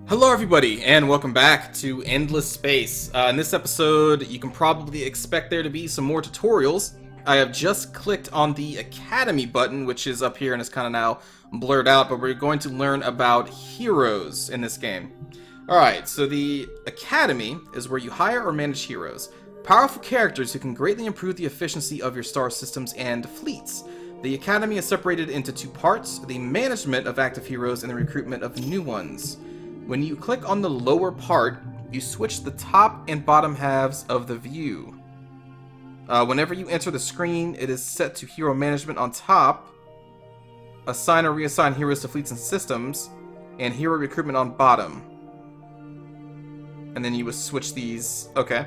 Hello everybody, and welcome back to Endless Space. In this episode, you can probably expect there to be some more tutorials. I have just clicked on the Academy button, which is up here and is kind of now blurred out, but we're going to learn about heroes in this game. Alright, so the Academy is where you hire or manage heroes. Powerful characters who can greatly improve the efficiency of your star systems and fleets. The Academy is separated into two parts, the management of active heroes and the recruitment of new ones. When you click on the lower part, you switch the top and bottom halves of the view. Whenever you enter the screen, it is set to hero management on top, assign or reassign heroes to fleets and systems, and hero recruitment on bottom. And then you would switch these. Okay.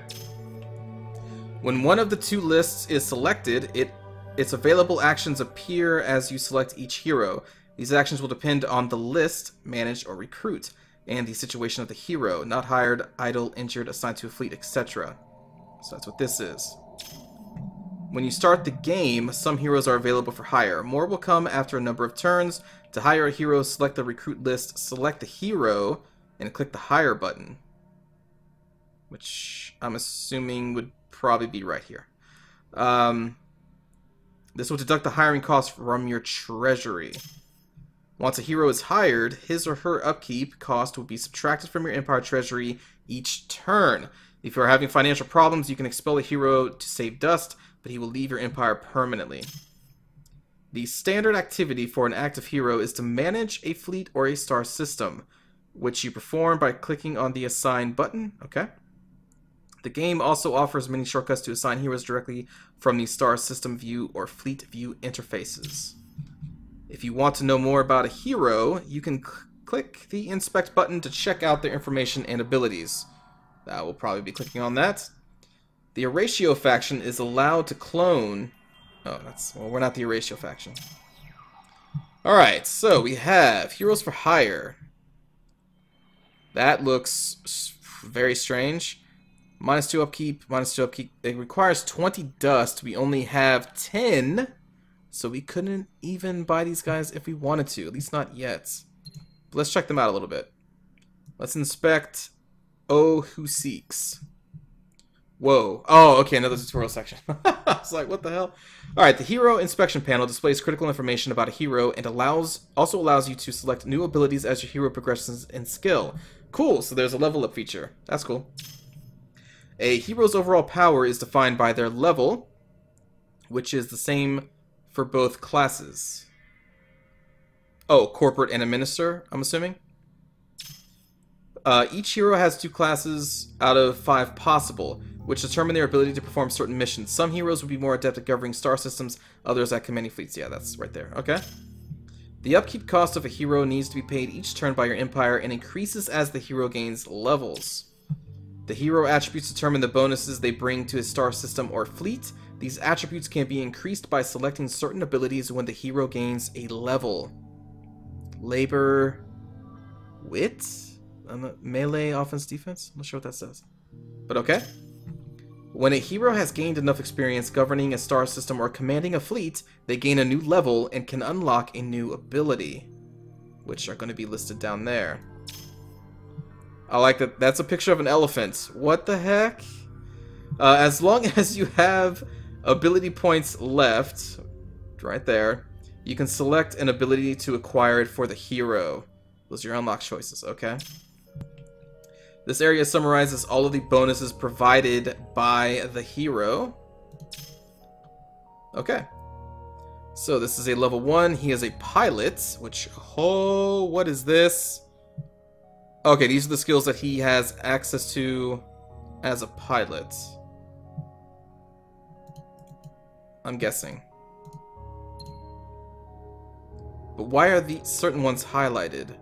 When one of the two lists is selected, its available actions appear as you select each hero. These actions will depend on the list, manage, or recruit, and the situation of the hero, not hired, idle, injured, assigned to a fleet, etc. So that's what this is. When you start the game, some heroes are available for hire. More will come after a number of turns. To hire a hero, select the recruit list, select the hero, and click the hire button. Which I'm assuming would probably be right here. This will deduct the hiring cost from your treasury. Once a hero is hired, his or her upkeep cost will be subtracted from your Empire treasury each turn. If you are having financial problems, you can expel a hero to save dust, but he will leave your Empire permanently. The standard activity for an active hero is to manage a fleet or a star system, which you perform by clicking on the Assign button. Okay. The game also offers many shortcuts to assign heroes directly from the star system view or fleet view interfaces. If you want to know more about a hero, you can click the Inspect button to check out their information and abilities. I will probably be clicking on that. The Erasio faction is allowed to clone... Oh, well, we're not the Erasio faction. Alright, so we have Heroes for Hire. That looks very strange. -2 upkeep, -2 upkeep. It requires 20 dust. We only have 10... So we couldn't even buy these guys if we wanted to, at least not yet. But let's check them out a little bit. Let's inspect Oh Who Seeks. Whoa. Oh, okay, another tutorial section. I was like, what the hell? Alright, the Hero Inspection panel displays critical information about a hero and also allows you to select new abilities as your hero progresses in skill. Cool, so there's a level up feature. That's cool. A hero's overall power is defined by their level, which is the same for both classes. Oh, corporate and administer, I'm assuming. Each hero has 2 classes out of 5 possible, which determine their ability to perform certain missions. Some heroes will be more adept at governing star systems, others at commanding fleets. Yeah, that's right there. Okay. The upkeep cost of a hero needs to be paid each turn by your Empire and increases as the hero gains levels. The hero attributes determine the bonuses they bring to his star system or fleet. These attributes can be increased by selecting certain abilities when the hero gains a level. Labor... Wit? Melee, offense, defense? I'm not sure what that says. But okay. When a hero has gained enough experience governing a star system or commanding a fleet, they gain a new level and can unlock a new ability, which are going to be listed down there. I like that. That's a picture of an elephant. What the heck? As long as you have ability points left, right there, you can select an ability to acquire it for the hero. Those are your unlock choices, okay? This area summarizes all of the bonuses provided by the hero. Okay. So this is a level 1. He is a pilot, which, oh, what is this? Okay, these are the skills that he has access to as a pilot. I'm guessing. But why are these certain ones highlighted?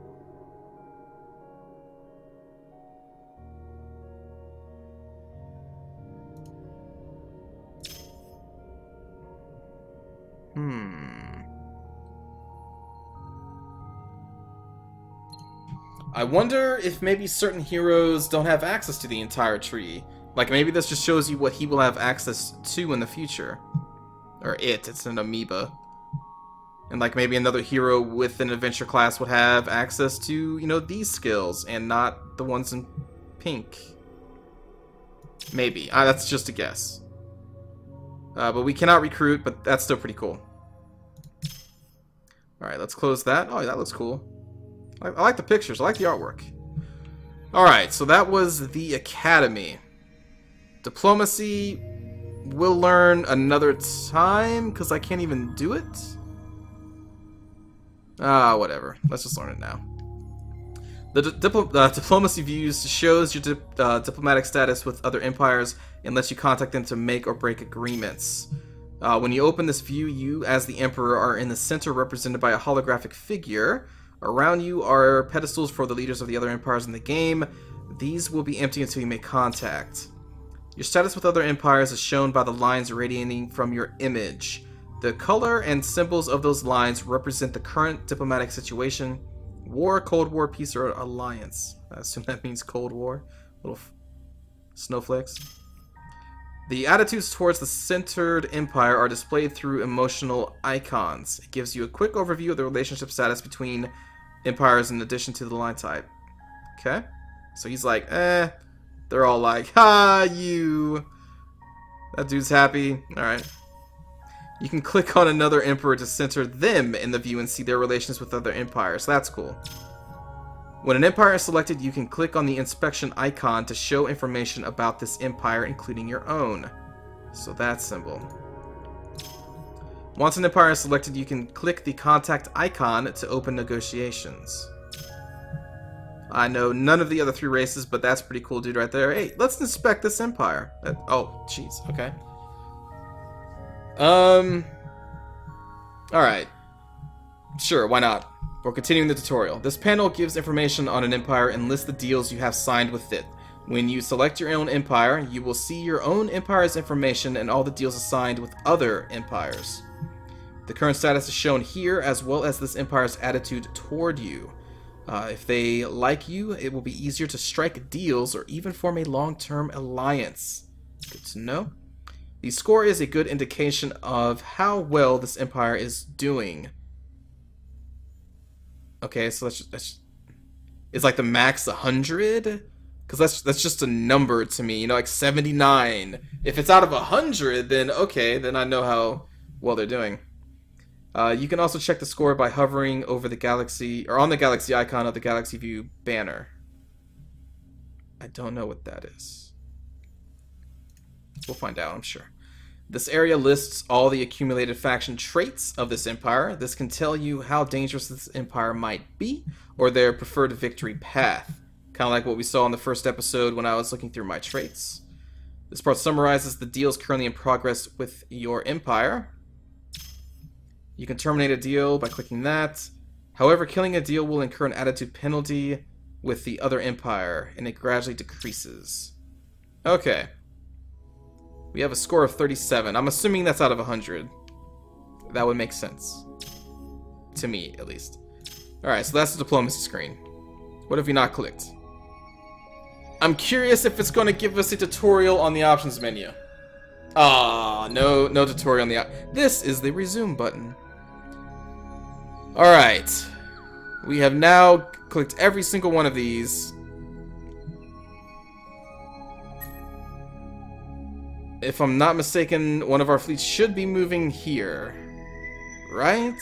I wonder if maybe certain heroes don't have access to the entire tree. Like maybe this just shows you what he will have access to in the future. Or it's an amoeba. And like maybe another hero with an adventure class would have access to, you know, these skills and not the ones in pink. Maybe. That's just a guess. But we cannot recruit, but that's still pretty cool. Alright, let's close that. Oh, that looks cool. I like the pictures. I like the artwork. Alright, so that was the Academy. Diplomacy, we'll learn another time, because I can't even do it. Whatever. Let's just learn it now. The diplomacy views shows your diplomatic status with other empires and lets you contact them to make or break agreements. When you open this view, you, as the Emperor, are in the center represented by a holographic figure. Around you are pedestals for the leaders of the other empires in the game. These will be empty until you make contact. Your status with other empires is shown by the lines radiating from your image. The color and symbols of those lines represent the current diplomatic situation. War, Cold War, Peace, or Alliance. I assume that means Cold War. Little snowflakes. The attitudes towards the centered empire are displayed through emotional icons. It gives you a quick overview of the relationship status between empires in addition to the line type. Okay. So he's like, eh. They're all like, ha, you. That dude's happy. Alright. You can click on another emperor to center them in the view and see their relations with other empires. That's cool. When an empire is selected, you can click on the inspection icon to show information about this empire, including your own. So that symbol. Once an empire is selected, you can click the contact icon to open negotiations. I know none of the other 3 races, but that's pretty cool dude right there. Hey, let's inspect this empire. Oh, jeez. Okay. Alright. Sure, why not? We're continuing the tutorial. This panel gives information on an empire and lists the deals you have signed with it. When you select your own empire, you will see your own empire's information and all the deals assigned with other empires. The current status is shown here, as well as this empire's attitude toward you. If they like you, it will be easier to strike deals or even form a long-term alliance. Good to know. The score is a good indication of how well this empire is doing. Okay, so that's it's like the max 100? Because that's just a number to me, you know, like 79. If it's out of 100, then okay, then I know how well they're doing. You can also check the score by hovering over the galaxy, or on the galaxy icon of the Galaxy View banner. I don't know what that is. We'll find out, I'm sure. This area lists all the accumulated faction traits of this empire. This can tell you how dangerous this empire might be, or their preferred victory path. Kind of like what we saw in the first episode when I was looking through my traits. This part summarizes the deals currently in progress with your empire. You can terminate a deal by clicking that. However, killing a deal will incur an attitude penalty with the other empire, and it gradually decreases. Okay. We have a score of 37. I'm assuming that's out of 100. That would make sense. To me, at least. Alright, so that's the diplomacy screen. What have we not clicked? I'm curious if it's going to give us a tutorial on the options menu. Ah, no tutorial on the This is the resume button. Alright. We have now clicked every single one of these. If I'm not mistaken, one of our fleets should be moving here. Right?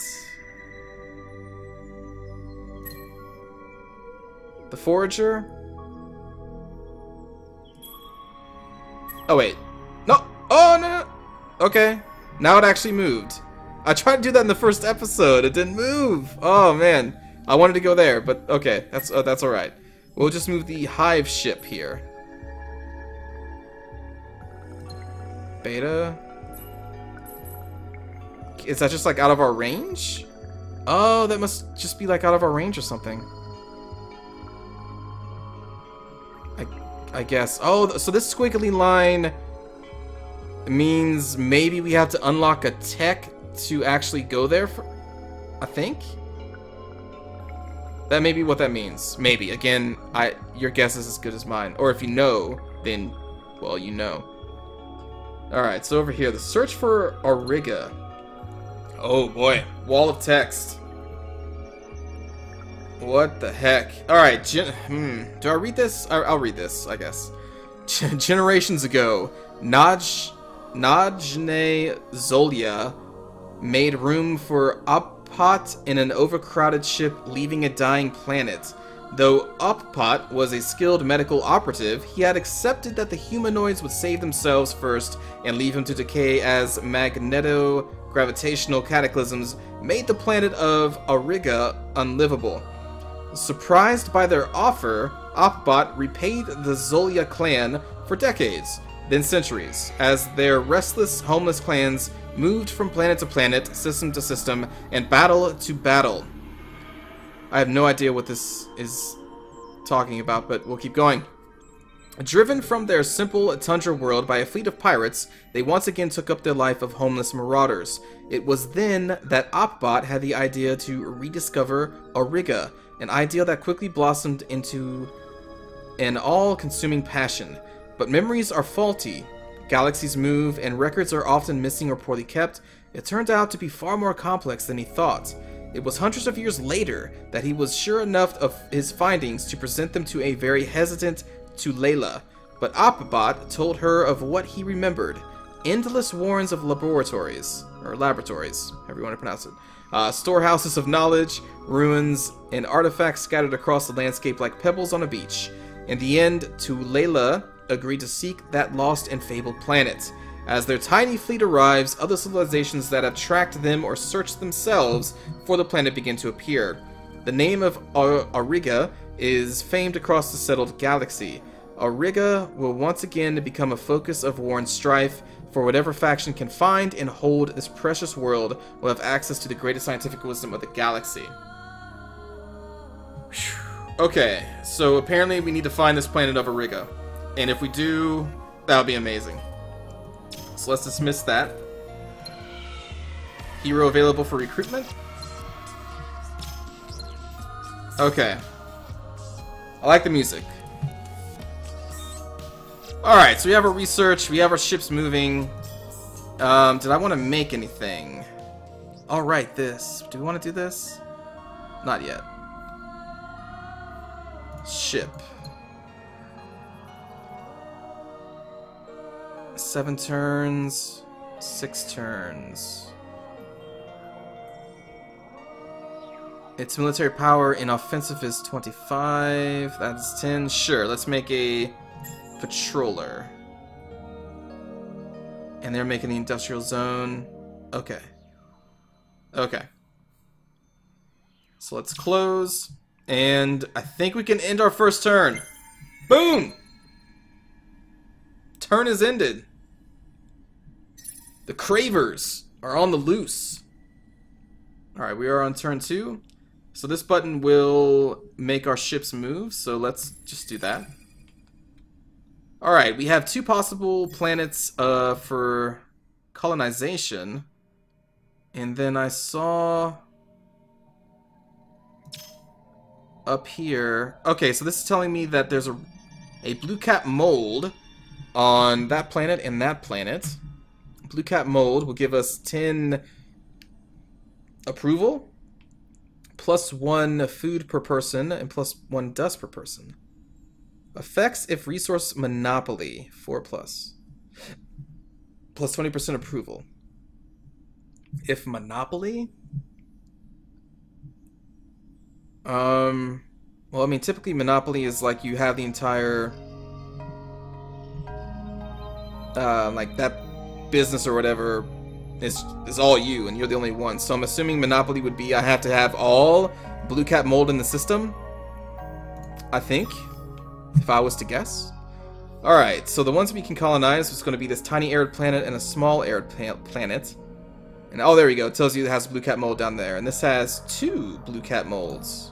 The Forager? Oh, wait. No! Oh, no! Okay. Now it actually moved. I tried to do that in the first episode. It didn't move. Oh, man. I wanted to go there, but okay. That's alright. We'll just move the Hive ship here. Beta? Is that just like out of our range? Oh, that must just be like out of our range or something. I guess. Oh, so this squiggly line means maybe we have to unlock a tech to actually go there for, I think? That may be what that means. Maybe. Again, your guess is as good as mine. Or if you know, then, well, you know. Alright, so over here, the search for Auriga. Oh boy. Wall of text. What the heck? Alright, do I read this? I'll read this, I guess. Generations ago, Najne Zolia made room for Oppot in an overcrowded ship leaving a dying planet. Though Oppot was a skilled medical operative, he had accepted that the humanoids would save themselves first and leave him to decay as magneto-gravitational cataclysms made the planet of Auriga unlivable. Surprised by their offer, Oppot repaid the Zolia clan for decades, then centuries, as their restless, homeless clans moved from planet to planet, system to system, and battle to battle. I have no idea what this is talking about, but we'll keep going. Driven from their simple tundra world by a fleet of pirates, they once again took up their life of homeless marauders. It was then that Oppot had the idea to rediscover Auriga, an ideal that quickly blossomed into an all-consuming passion. But memories are faulty, galaxies move, and records are often missing or poorly kept. It turned out to be far more complex than he thought. It was hundreds of years later that he was sure enough of his findings to present them to a very hesitant Tulela, but Oppot told her of what he remembered. Endless warrens of laboratories, however you want to pronounce it. Storehouses of knowledge, ruins, and artifacts scattered across the landscape like pebbles on a beach. In the end, Tulela agreed to seek that lost and fabled planet. As their tiny fleet arrives, other civilizations that attract them or search themselves for the planet begin to appear. The name of Auriga is famed across the settled galaxy. Auriga will once again become a focus of war and strife, for whatever faction can find and hold this precious world will have access to the greatest scientific wisdom of the galaxy. Okay, so apparently we need to find this planet of Auriga. And if we do, that would be amazing. So let's dismiss that. Hero available for recruitment? Okay. I like the music. Alright, so we have our research, we have our ships moving. Did I want to make anything? Alright, this. Do we want to do this? Not yet. Ship. 7 turns, 6 turns. Its military power in offensive is 25. That's 10. Sure, let's make a patroller. And they're making the industrial zone. Okay. Okay. So let's close. And I think we can end our first turn. Boom! Turn is ended. The Cravers are on the loose. Alright, we are on turn 2. So this button will make our ships move, so let's just do that. Alright, we have 2 possible planets for colonization. And then I saw up here... Okay, so this is telling me that there's a blue cap mold on that planet and that planet. Blue cap mold will give us 10 approval, +1 food per person, and +1 dust per person. Effects if resource monopoly, 4+. +20% approval. If monopoly? Well, I mean, typically monopoly is like you have the entire, like that business or whatever is all you, and you're the only one. So I'm assuming monopoly would be I have to have all blue cap mold in the system, I think, if I was to guess. Alright, so the ones we can colonize is going to be this tiny arid planet and a small arid planet. And oh, there we go. It tells you it has blue cap mold down there. And this has 2 blue cap molds.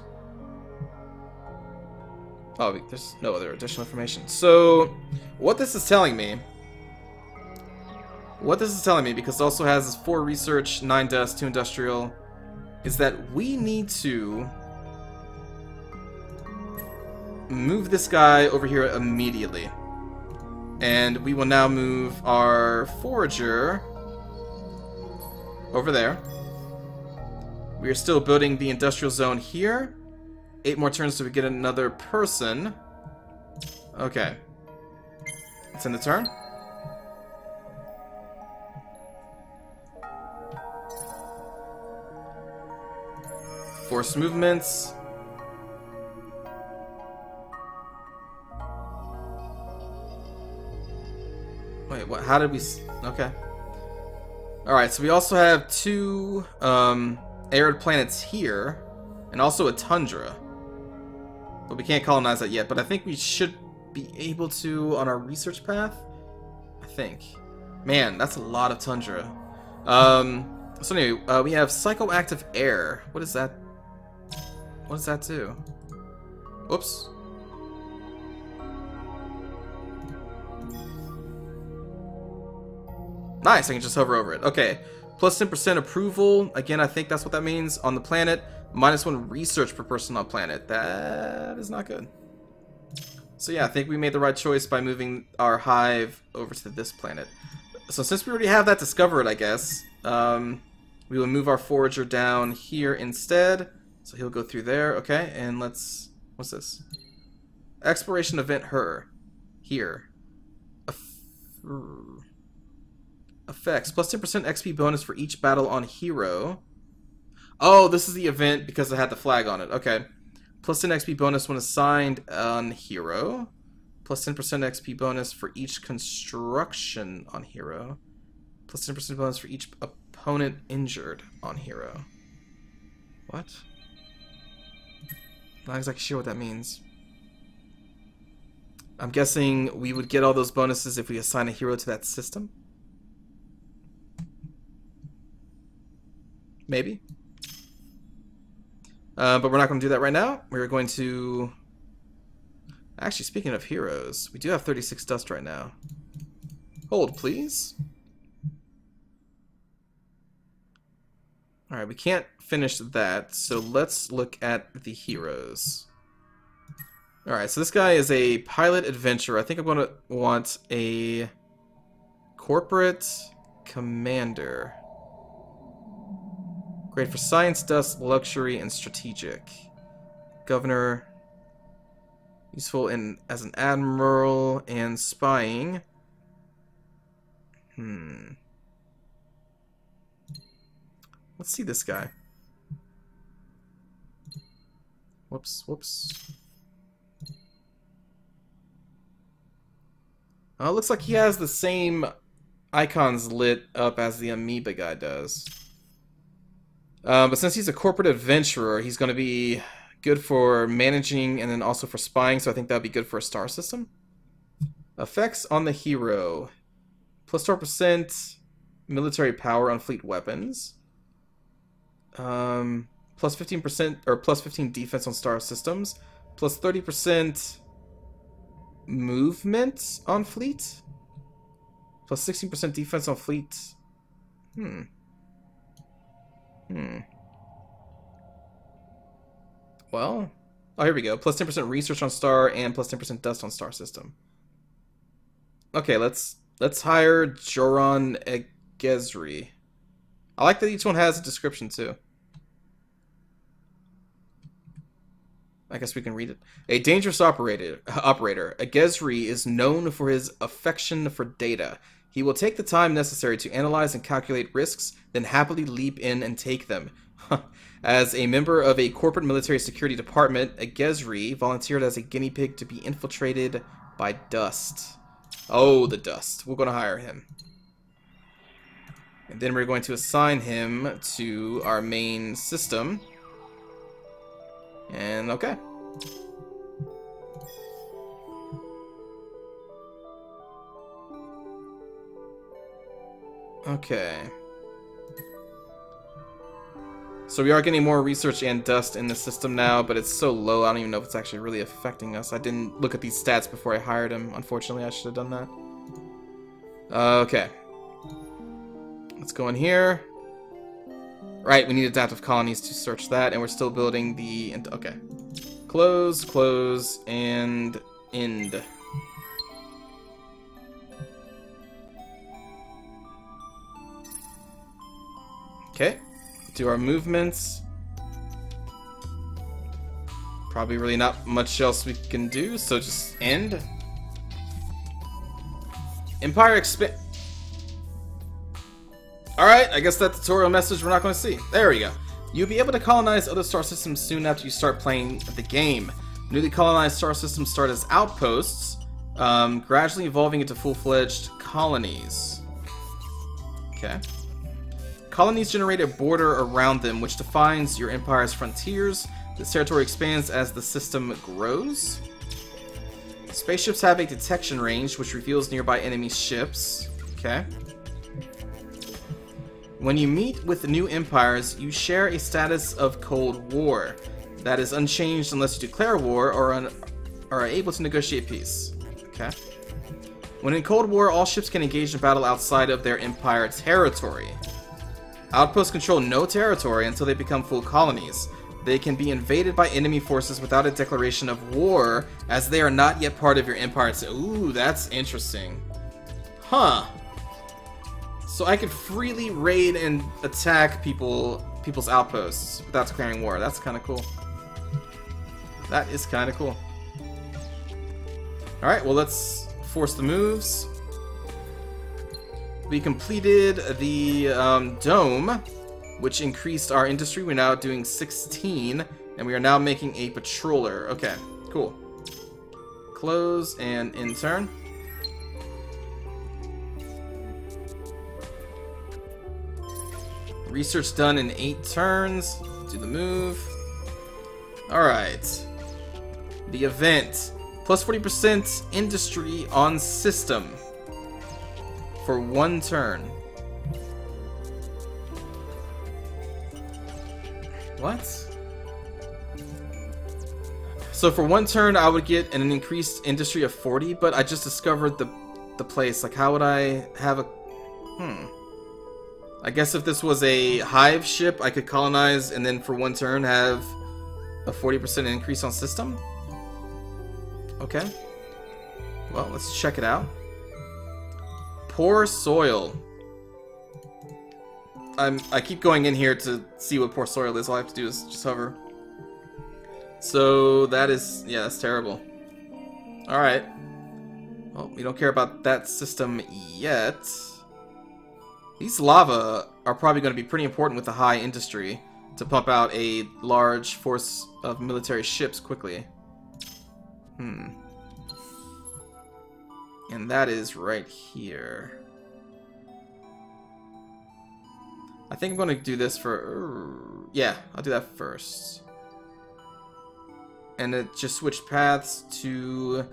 Oh, there's no other additional information. So, what this is telling me... because it also has this 4 research, 9 dust, 2 industrial, is that we need to move this guy over here immediately. And we will now move our forager over there. We are still building the industrial zone here. 8 more turns till we get another person. Okay. Let's end the turn. Force movements. Wait, what? How did we... Okay. Alright, so we also have 2 arid planets here, and also a tundra. But we can't colonize that yet, but I think we should be able to on our research path. I think. Man, that's a lot of tundra. So anyway, we have psychoactive air. What is that? What does that do? Oops. Nice, I can just hover over it. Okay. Plus 10% approval. Again, I think that's what that means on the planet. -1 research per person on planet. That is not good. So yeah, I think we made the right choice by moving our hive over to this planet. So since we already have that discovered, I guess, we will move our forager down here instead. So he'll go through there. Okay, and let's... What's this? Exploration event her. Here. Effects. Plus 10% XP bonus for each battle on hero. Oh, this is the event because it had the flag on it. Okay. Plus 10 XP bonus when assigned on hero. Plus 10% XP bonus for each construction on hero. Plus 10% bonus for each opponent injured on hero. What? Not exactly sure what that means. I'm guessing we would get all those bonuses if we assign a hero to that system. Maybe. But we're not going to do that right now. We're going to... Actually, speaking of heroes, we do have 36 dust right now. Hold, please. Alright, we can't finish that, so let's look at the heroes. Alright, so this guy is a pilot adventurer. I think I'm going to want a corporate commander. Great for science, dust, luxury, and strategic. Governor. Useful as an admiral and spying. Let's see this guy. Whoops. Oh, it looks like he has the same icons lit up as the amoeba guy does. But since he's a corporate adventurer, he's going to be good for managing and then also for spying, so I think that would be good for a star system. Effects on the hero. Plus 12% military power on fleet weapons. Plus 15% or plus 15 defense on star systems. Plus 30% movement on fleet. Plus 16% defense on fleet. Well, oh, here we go. Plus 10% research on star and plus 10% dust on star system. Okay, let's hire Joran Egezri. I like that each one has a description too. I guess we can read it. A dangerous operator. Egezri is known for his affection for data. He will take the time necessary to analyze and calculate risks, then happily leap in and take them. As a member of a corporate military security department, Egezri volunteered as a guinea pig to be infiltrated by dust. Oh, the dust. We're going to hire him. And then we're going to assign him to our main system. And okay. Okay. So we are getting more research and dust in the system now, but it's so low, I don't even know if it's actually really affecting us. I didn't look at these stats before I hired him. Unfortunately, I should have done that. Okay. Let's go in here. Right, we need adaptive colonies to search that, and we're still building the... Okay. Close, and end. Okay. Do our movements. Probably really not much else we can do, so just end. Empire expand. Alright, I guess that tutorial message we're not going to see. There we go. You'll be able to colonize other star systems soon after you start playing the game. Newly colonized star systems start as outposts, gradually evolving into full-fledged colonies. Okay. Colonies generate a border around them, which defines your empire's frontiers. This territory expands as the system grows. Spaceships have a detection range, which reveals nearby enemy ships. Okay. When you meet with new empires, you share a status of Cold War. That is unchanged unless you declare war or are able to negotiate peace. Okay. When in Cold War, all ships can engage in battle outside of their empire territory. Outposts control no territory until they become full colonies. They can be invaded by enemy forces without a declaration of war, as they are not yet part of your empire. Ooh, that's interesting. Huh. So I could freely raid and attack people's outposts without declaring war. That's kind of cool. That is kind of cool. Alright, well, let's force the moves. We completed the dome, which increased our industry. We're now doing 16, and we are now making a patroller. Okay, cool. Close and in turn. Research done in 8 turns. Do the move. Alright. The event. Plus 40% industry on system. For 1 turn. What? So for 1 turn I would get an increased industry of 40, but I just discovered the place. Like, how would I have a... I guess if this was a hive ship, I could colonize and then for 1 turn have a 40% increase on system? Okay. Well, let's check it out. Poor soil. I keep going in here to see what poor soil is. All I have to do is just hover. So that is... yeah, that's terrible. Alright. Well, we don't care about that system yet. These lava are probably going to be pretty important with the high industry to pump out a large force of military ships quickly. And that is right here. I think I'm going to do this for... yeah, I'll do that first. And it just switched paths to...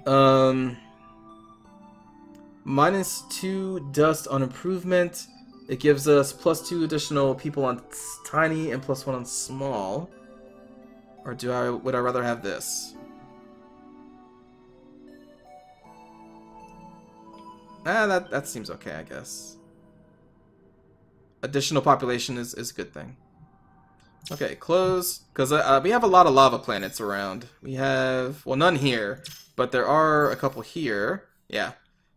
-2 dust on improvement. It gives us +2 additional people on tiny and +1 on small. Or would I rather have this? That seems okay, I guess. Additional population is a good thing. Okay, close. Because we have a lot of lava planets around. We have... well, none here. But there are a couple here. Yeah.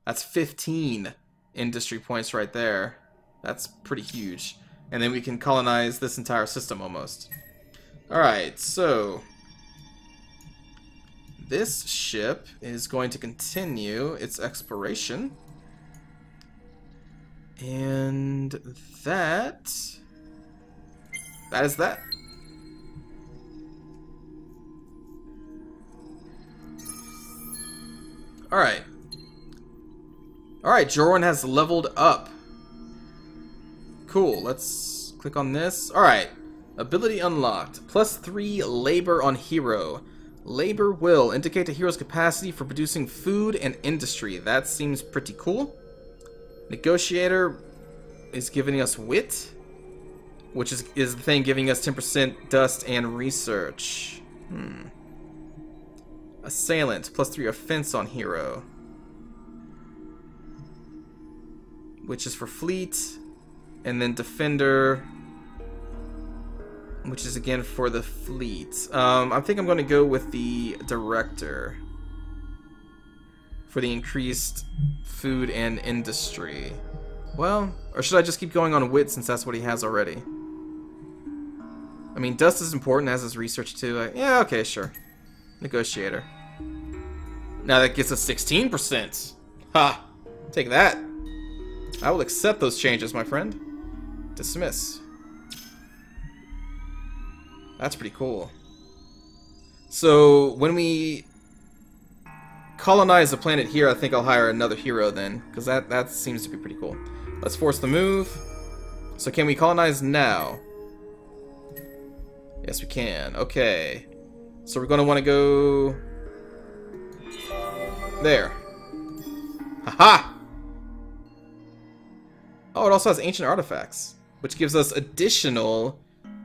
That's 15 industry points right there. That's pretty huge. And then we can colonize this entire system almost. Alright, so... this ship is going to continue its exploration. And that is that. Alright. Alright, Jorwin has leveled up. Cool, let's click on this. Alright. Ability unlocked. +3 labor on hero. Labor will indicate a hero's capacity for producing food and industry. That seems pretty cool. Negotiator is giving us wit, which is the thing giving us 10% dust and research. Assailant, +3 offense on hero, which is for fleet, and then defender, which is again for the fleet. I think I'm going to go with the director for the increased food and industry. Well, or should I just keep going on wit since that's what he has already? I mean, dust is important, as is research too. Yeah, okay, sure. Negotiator. Now that gets us 16%. Ha! Take that. I will accept those changes, my friend. Dismiss. That's pretty cool. So, when we colonize the planet here, I think I'll hire another hero then, because that seems to be pretty cool. Let's force the move. So can we colonize now? Yes, we can. Okay. So we're going to want to go... there. Haha! Oh, it also has ancient artifacts, which gives us additional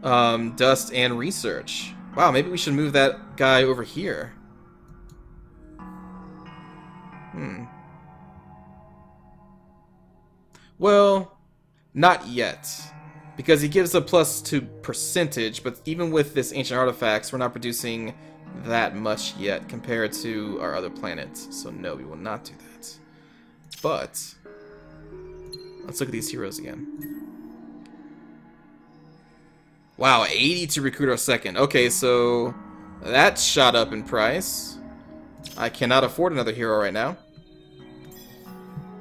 dust and research. Wow, maybe we should move that guy over here. Well, not yet. Because he gives a +2 percentage, but even with this ancient artifacts, we're not producing that much yet compared to our other planets. So no, we will not do that. But let's look at these heroes again. Wow, 80 to recruit our second. Okay, so that shot up in price. I cannot afford another hero right now.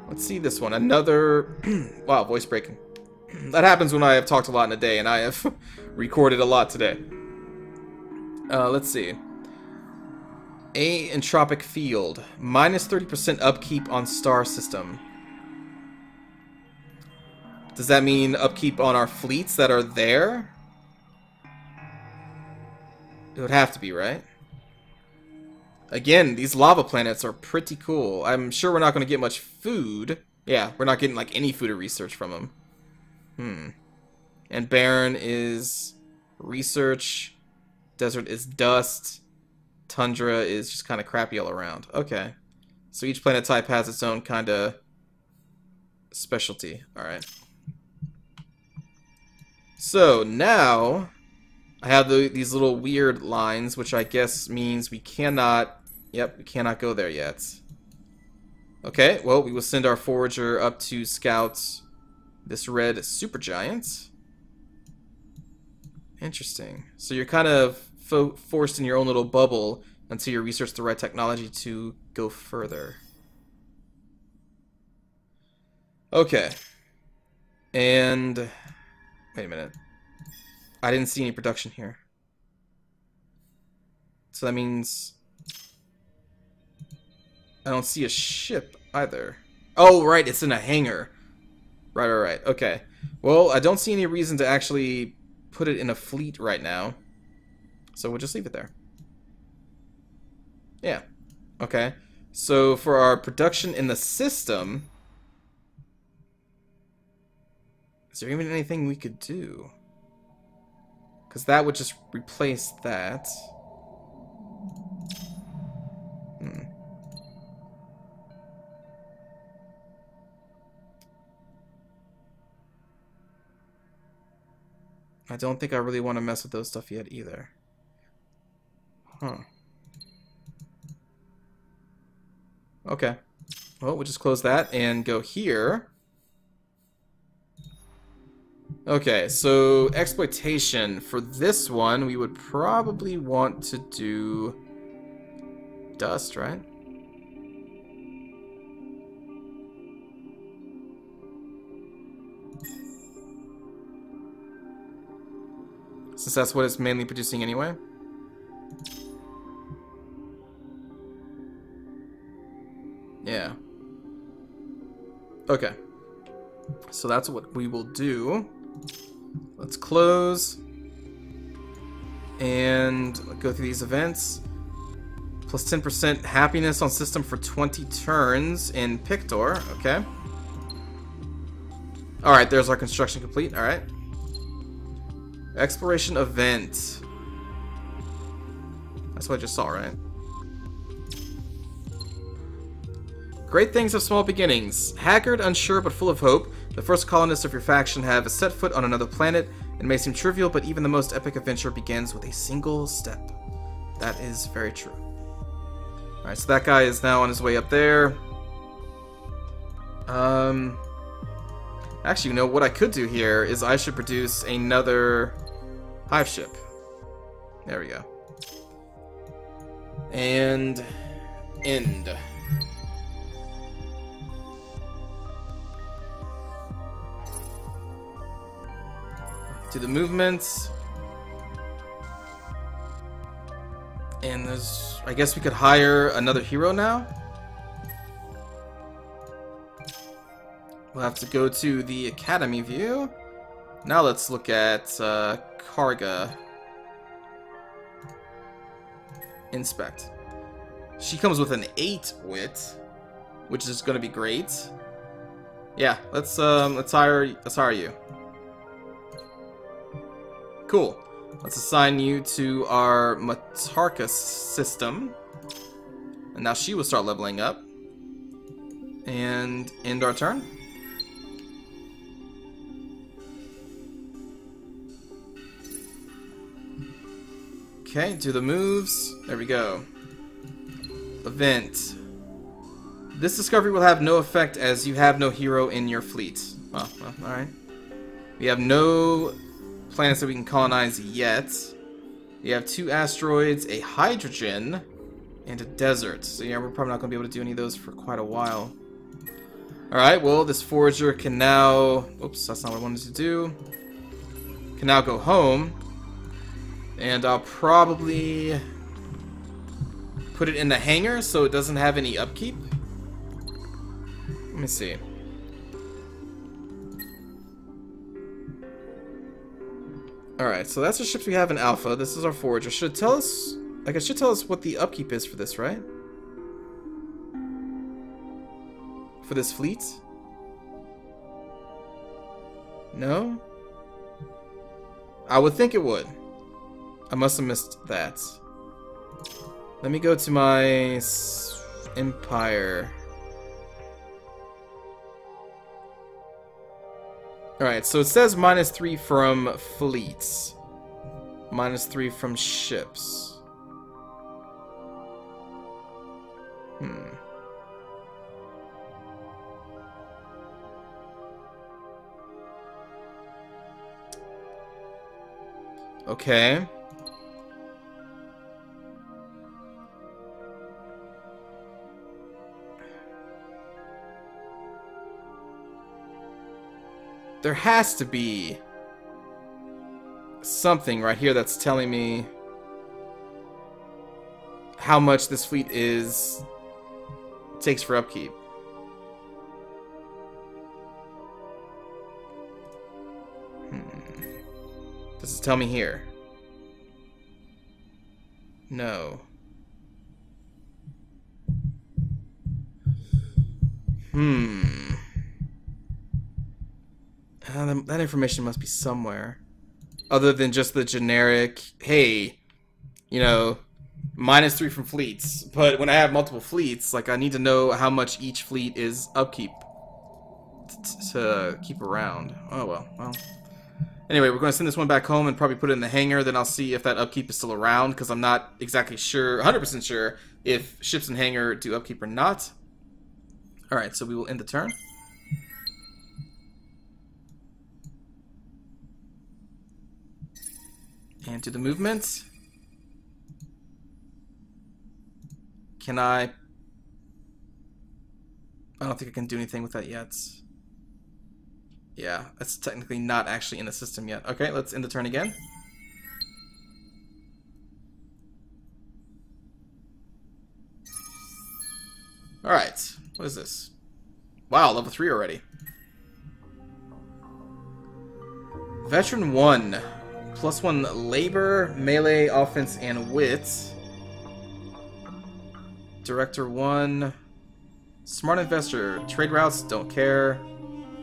Let's see this one. Another... wow, voice breaking. That happens when I have talked a lot in a day, and I have recorded a lot today. Let's see. A entropic field. Minus 30% upkeep on star system. Does that mean upkeep on our fleets that are there? It would have to be, right? Again, these lava planets are pretty cool. I'm sure we're not going to get much food. Yeah, we're not getting like any food or research from them. And barren is research. Desert is dust. Tundra is just kind of crappy all around. Okay. So each planet type has its own kind of specialty. Alright. So now I have these little weird lines, which I guess means we cannot... Yep, we cannot go there yet. Okay, well, we will send our forager up to scout this red supergiant. Interesting. So you're kind of forced in your own little bubble until you research the right technology to go further. Okay. And... wait a minute. I didn't see any production here. So that means... I don't see a ship either. Oh, right, it's in a hangar. Right. Okay. Well, I don't see any reason to actually put it in a fleet right now. So we'll just leave it there. Yeah. Okay. So for our production in the system... is there even anything we could do? Because that would just replace that. I don't think I really want to mess with those stuff yet either. Okay. Well, we'll just close that and go here. Okay, so exploitation. For this one, we would probably want to do dust, right? Since that's what it's mainly producing anyway. Yeah. Okay. So that's what we will do. Let's close. And go through these events. Plus 10% happiness on system for 20 turns in Pictor. Okay. Alright, there's our construction complete. Alright. Exploration event. That's what I just saw, right? Great things have small beginnings. Haggard, unsure, but full of hope, the first colonists of your faction have set foot on another planet. It may seem trivial, but even the most epic adventure begins with a single step. That is very true. Alright, so that guy is now on his way up there. Actually, you know, what I could do here is I should produce another... Hive ship. There we go. And end. Do the movements. And there's... I guess we could hire another hero now? We'll have to go to the Academy view. Now let's look at Karga. Inspect. She comes with an 8 wit, which is going to be great. Yeah, let's hire you. Cool. Let's assign you to our Matarka system. And now she will start leveling up. And end our turn. Okay, do the moves. There we go. Event. This discovery will have no effect as you have no hero in your fleet. Well, alright. We have no planets that we can colonize yet. We have 2 asteroids, a hydrogen, and a desert. So yeah, we're probably not going to be able to do any of those for quite a while. Alright, well, this forager can now... Oops, that's not what I wanted to do. Can now go home. And I'll probably put it in the hangar so it doesn't have any upkeep. Let me see. Alright, so that's the ships we have in Alpha. This is our forager. Should it tell us... Like, it should tell us what the upkeep is for this, right? For this fleet? No? I would think it would. I must have missed that. Let me go to my Empire. Alright, so it says -3 from fleets. -3 from ships. Okay. There has to be something right here that's telling me how much this fleet takes for upkeep. Does it tell me here? No. That information must be somewhere. Other than just the generic, hey, you know, -3 from fleets. But when I have multiple fleets, like, I need to know how much each fleet is upkeep to keep around. Oh, well. Anyway, we're going to send this one back home and probably put it in the hangar. Then I'll see if that upkeep is still around, because I'm not exactly sure, 100% sure, if ships in hangar do upkeep or not. Alright, so we will end the turn. And do the movement. Can I don't think I can do anything with that yet. Yeah, that's technically not actually in the system yet. Okay, let's end the turn again. Alright, what is this? Wow, level 3 already. Veteran 1. +1 labor, melee, offense, and wit. Director 1. Smart investor. Trade routes, don't care.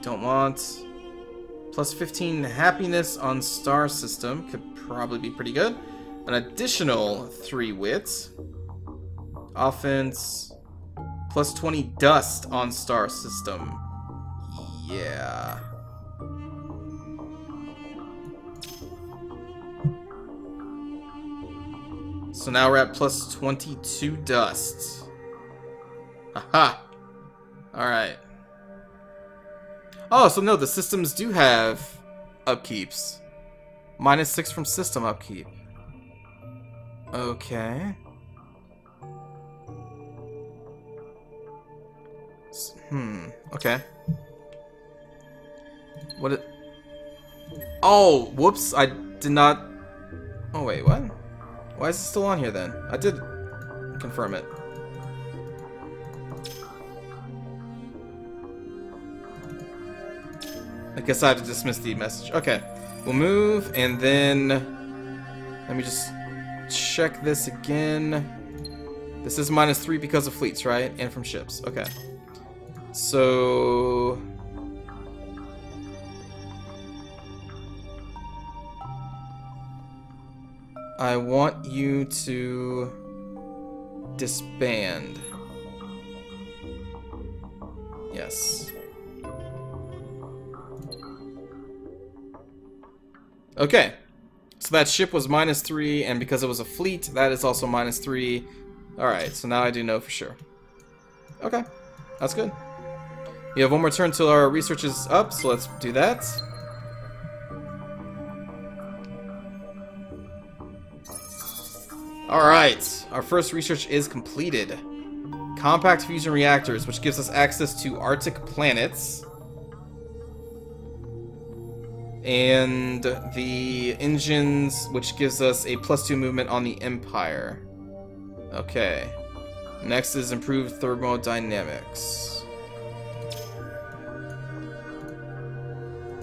Don't want. +15 happiness on star system. Could probably be pretty good. An additional 3 wits. Offense. +20 dust on star system. Yeah. So now we're at +22 dust. Aha! Alright. Oh, so no, the systems do have upkeeps. -6 from system upkeep. Okay. Okay. What it... Oh, whoops, I did not... Oh, wait, what? Why is it still on here, then? I did confirm it. I guess I have to dismiss the message. Okay. We'll move, and then... Let me just check this again. This is -3 because of fleets, right? And from ships. Okay. So... I want you to disband. Yes. Okay. So that ship was -3, and because it was a fleet, that is also -3. Alright, so now I do know for sure. Okay. That's good. We have one more turn till our research is up, so let's do that. Alright, our first research is completed. Compact fusion reactors, which gives us access to Arctic planets. And the engines, which gives us a +2 movement on the Empire. Okay. Next is improved thermodynamics.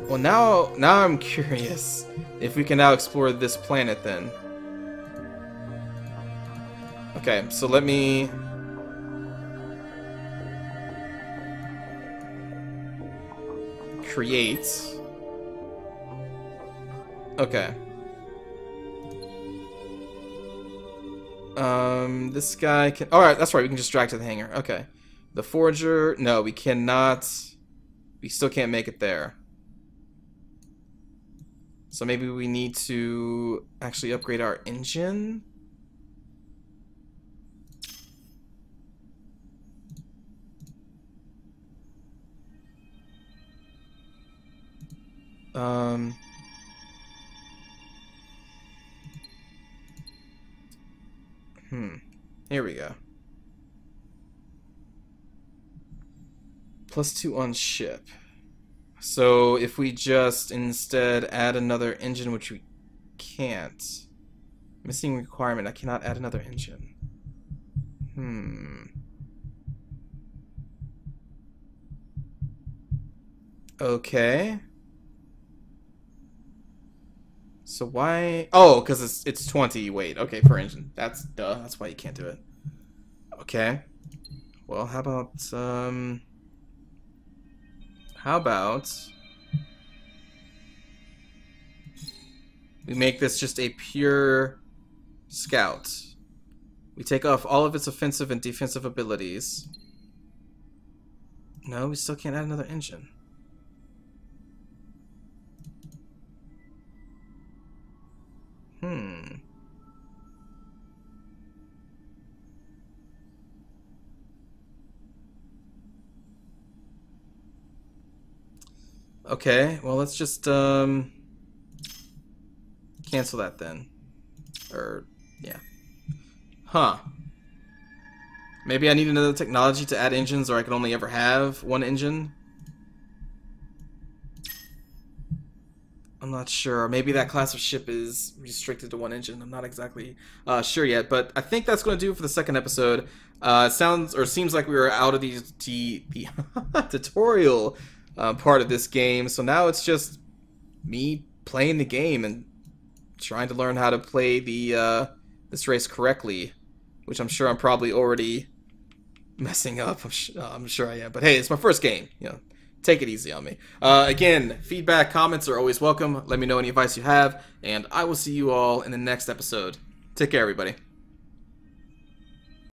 Well, now I'm curious if we can now explore this planet then. Okay, so let me... create... Okay. This guy can... Alright, that's right, we can just drag to the hangar. Okay. The Forger... No, we cannot... We still can't make it there. So maybe we need to actually upgrade our engine? Here we go. +2 on ship. So if we just instead add another engine, which we can't. Missing requirement, I cannot add another engine. Okay. So why... Oh, because it's 20 weight. Okay, per engine. That's duh. That's why you can't do it. Okay. Well, how about we make this just a pure scout. We take off all of its offensive and defensive abilities. No, we still can't add another engine. Okay, well, let's just cancel that then. Or yeah. Huh. Maybe I need another technology to add engines, or I can only ever have one engine. I'm not sure. Maybe that class of ship is restricted to one engine. I'm not exactly sure yet, but I think that's going to do it for the second episode. Seems like we were out of the tutorial part of this game, so now it's just me playing the game and trying to learn how to play the this race correctly, which I'm sure I'm probably already messing up. I'm sure I am, but hey, it's my first game. You know, take it easy on me. Again, feedback, comments are always welcome. Let me know any advice you have, and I will see you all in the next episode. Take care, everybody.